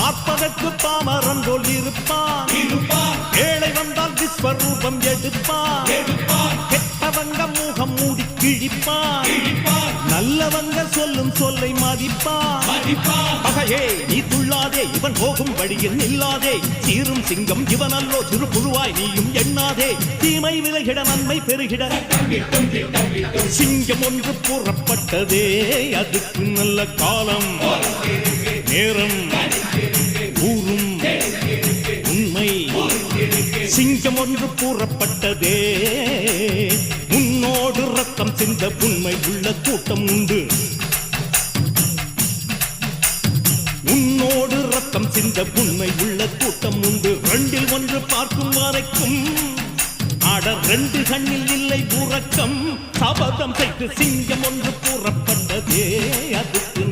பார்ப்பதற்கு பாமரன் போல் இருப்பான், ஏழை வந்தால் விஸ்வரூபம் எடுப்பான், கெட்டவங்க முகம் மூடி கிழிப்பான், நல்லவங்க சொல்லும் சொல்லை மதிப்பான். பகையே நீ துள்ளாதே, இவன் போகும் வழியில் நில்லாதே, சீரும் சிங்கம் இவன் அல்லோ, சிறு புழுவாய் நீயும் எண்ணாதே, தீமை விலகிட நன்மை பெருகிட சிங்கம் ஒன்று கூறப்பட்டதே, அதுக்கு நல்ல காலம் நேரம் ஊரும் உண்மை. சிங்கம் ஒன்று கூறப்பட்டதே, உன்னோடு ரத்தம் சிந்த உண்மை உள்ள கூட்டம் உண்டு, உன்னோடு ரத்தம் சிந்த உண்மை உள்ள கூட்டம் உண்டு. ரெண்டில் ஒன்று பார்க்கும் வரைக்கும் ஆட ரெண்டு கண்ணில் இல்லை உறக்கம், சபதம் செய்து சிங்கம் ஒன்று கூறப்பட்டதே, அதுக்கு